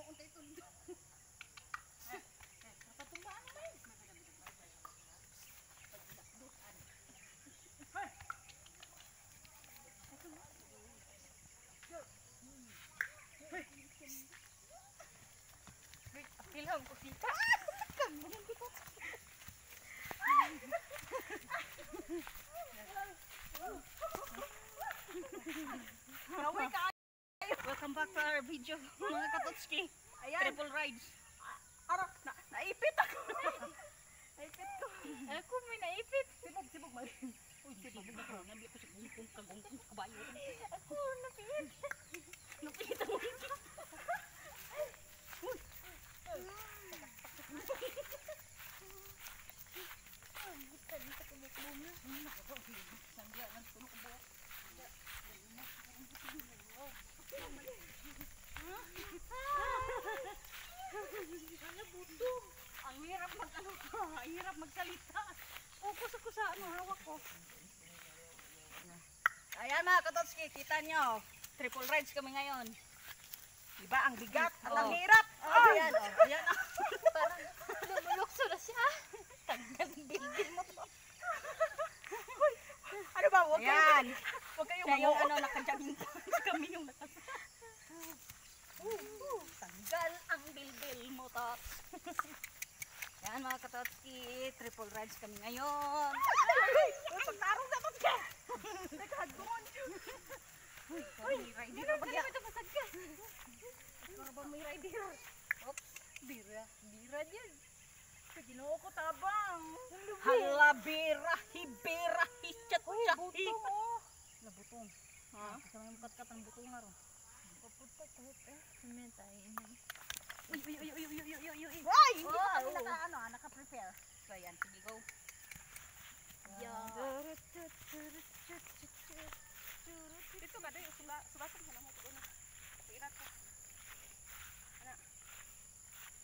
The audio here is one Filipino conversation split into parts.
untay tundo. Kapatumbaan mo eh. Apilhang ko kita. Kambungan kita. Welcome back to our video, mga katotski. Ayan. Triple rides. Arak, naipit ako. Naipit ko. Ako may naipit. Sibog man. Uy, sibog na ko. Nabi ako sa gungkong kagungkong kabayo. Ako, napit. Napita mo ito. Ang hirap mag-ano ka, ang hirap magsalita. Focus ako sa ano, hawak ko. Ayan mga katotski, kita nyo. Triple rides kami ngayon. Diba, ang bigat at ang hirap. Ayan, ayan. Parang lumulukso na siya. Tagdang building mo to. Ano ba? Huwag Ayan. kayong Siya yung ano, nakadyaging kami yung tanggal ang bilbil mo, Tots. Yan mga katotski, triple rides kami ngayon. Pagtarong dapat ka. Naghagon. May rider ba yan? Ito masag ka. Para ba may rider? Oops, Bira dyan. Ginoo ko tabang. hala bira, hibira, hichat, Buto mo. Labutong. Ha? Kasama yung kat-kat ang butong nga ro. Papunta kahit tayo. Uy! Hindi Wow! pa kami naka-prepare. So yan, sige go. Dito ka dahil sulatan ka na mo. Irat ka.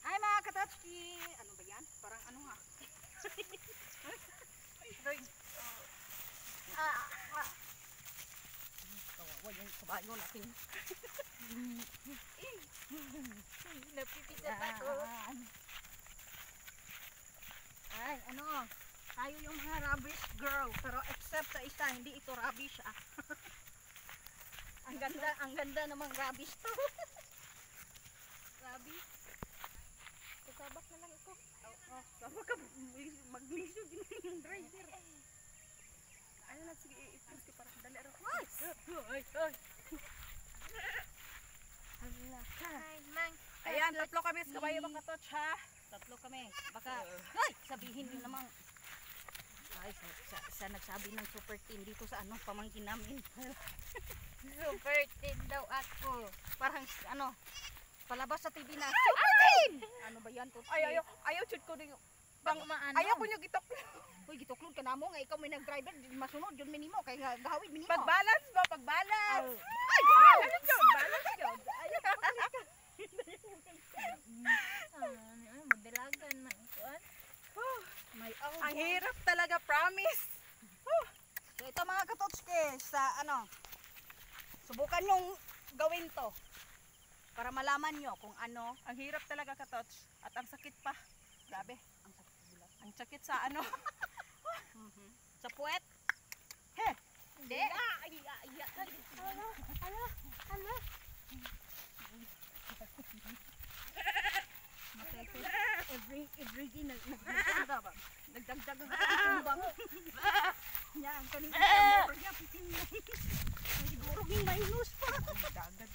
Ay mga katotski! Ano ba yan? Parang ano nga? Kawawa yung kabayo natin. Napipigat ako. Ay, ano? Tayo yung mga rubbish girl. Pero except sa isa, hindi ito rubbish ah. Ang ganda namang rubbish to. Rubbish. Kasabak na lang ito. Sama ka, mag-lisyo din yung driver. Ano na, sige, i-push ka para dali araw. Ay, Ayan, tatlo kami sa kabayo mga tots ha. tatlo kami. Baka, sabihin nyo namang, ay, sa nagsabi ng super team dito sa ano, pamangkin namin. Super team daw ako. Parang, ano, palabas sa TV na, super team! Ano ba yan? Ayaw, chud ko din. Ayaw ko nyo gitok. Uy, gituklod ka na mo, nga ikaw may nag-driver, masunod, yun minimo, kaya gahawid minimo. Pag-balance ba? Pag-balance. Ay, Balance yun. Balance yun. Ayaw ko. Madalagan man ikuan. may Ang hirap talaga, promise. So ito mga katotske, sa ano, subukan nyong gawin to. Para malaman nyo kung ano. Ang hirap talaga katots. At ang sakit pa. Grabe. Ang sakit bulat. Ang sakit sa ano. Sa puwet. Hindi. Ala. Every day nagdagdag ba? Nagdagdag ang tumbang. Yan, kanina motor niya, pitin mo. Siguro yung minus pa. Dagad.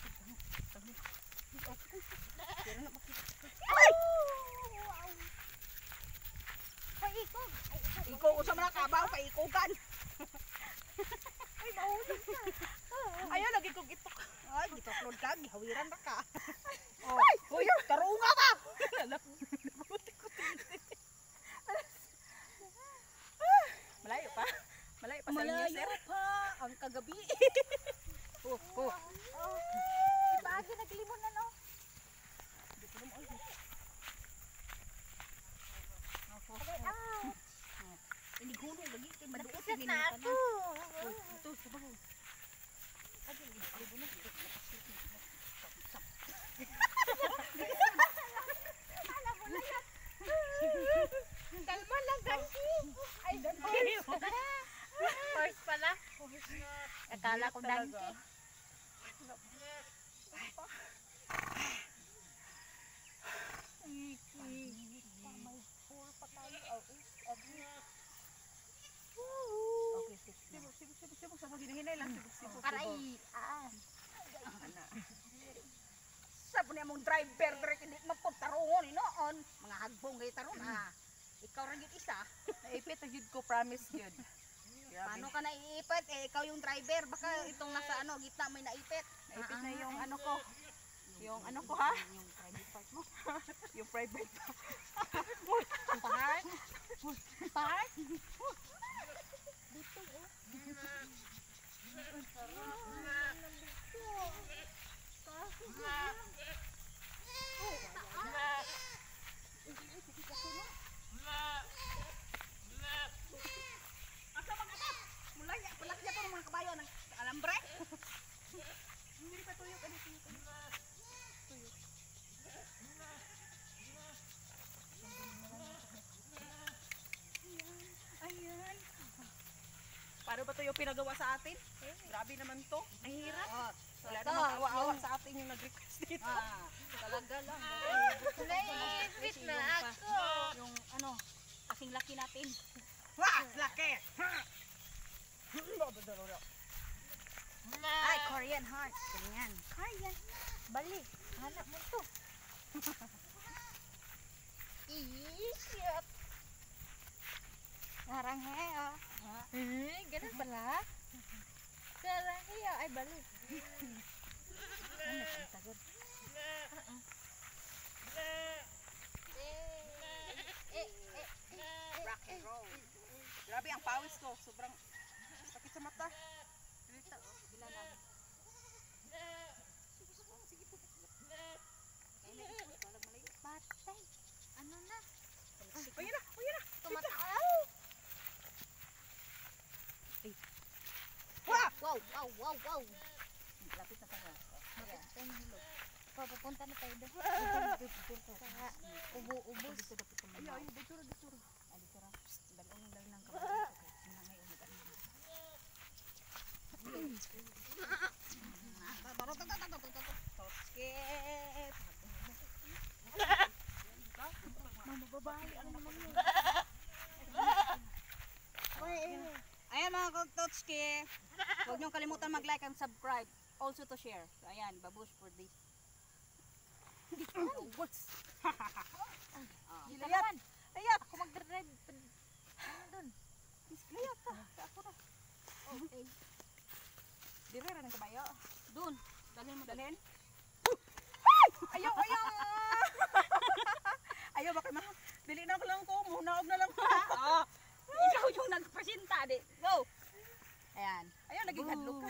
Pero na makita. Paikog. Ikaw ko sa mga kabaw, paikugan. Ay, mahulog ka. Ayaw, lagi kong itok. Ay, gitoklod ka, gihawiran na ka. Ay, kuya, karunga ka. Malayo pa. Malayo pa sa inyo, Malayo sir. pa ang kagabi. Ipaagi naglimon na no. Ini gulong lagi kay maduot Napisat na ako. Ito sa baho. Ay, Kala ko dangke. May pool pa tayo. Oh, Okay, Sibuk, sibuk, sibuk, sibuk. Sama gini-gini lang. Sibuk, sibuk. Aray. Sa po niya mong driver, direct hindi magpuntaroon, inoon. Mga hagbong kayo taron, ha. Ikaw rin yung isa. Naipit na yun ko, promise yun. Paano ka naiipit? Eh, ikaw yung driver. Baka itong nasa gitna may naipit. Naipit na yung ano ko. Yung ano ko ha? Yung private part mo. Yung private pa. Part? Part? dito oh. Asa mga atas? Mulaya, palakya ko ng mga kabayo ng alambre. Hindi pa tuyo ka dito. Ayan. Paano ba ito yung pinagawa sa atin? Grabe naman to. Ang hirap. Wala namang awa-awa sa atin yung nag-request dito. Talaga lang. Naipit na ako. Yung ano, kasing laki natin. Wah! Laki! Ay, Korean heart. Ganyan. Kaya na. Balik. Hanap mo to. Ishit. Sarang heo. Ganun pala. Sarang heo. Ay, balik. Ano, tagod. Rock and roll. Grabe ang pawis ko. Sobrang sakit sa mata. Ito, bilanan. Patay. Ano na? Ayun na! Ayun na! Tumataw. Wah! Wow, wow, wow, wow. Lapit na tayo. Bakit tayo nahulog? Papunta na tayo doon. Sa ubo-ubos. Ayaw, ayaw. Dito ra, dito ra. Dito ra. Dalong ng kabayo. Sina ngayon Toskit! Babae. Ano naman yun? Ayan mga Totski. Huwag niyong kalimutan mag-like and subscribe. Also to share. So, ayan, babush for this. Dito naman. Ayat! Ako mag-drive. Ano doon? Ayat pa. Ako na. Okay. Dire ra ng kabayo. Doon. Dalhin mo. Dalhin. Ayaw, ayaw! Ayaw, baka dili na lang ko. Munaog na lang ko. Ikaw yung nagpresenta, di. Go. Ayan. Ayaw, naging hadlok ka.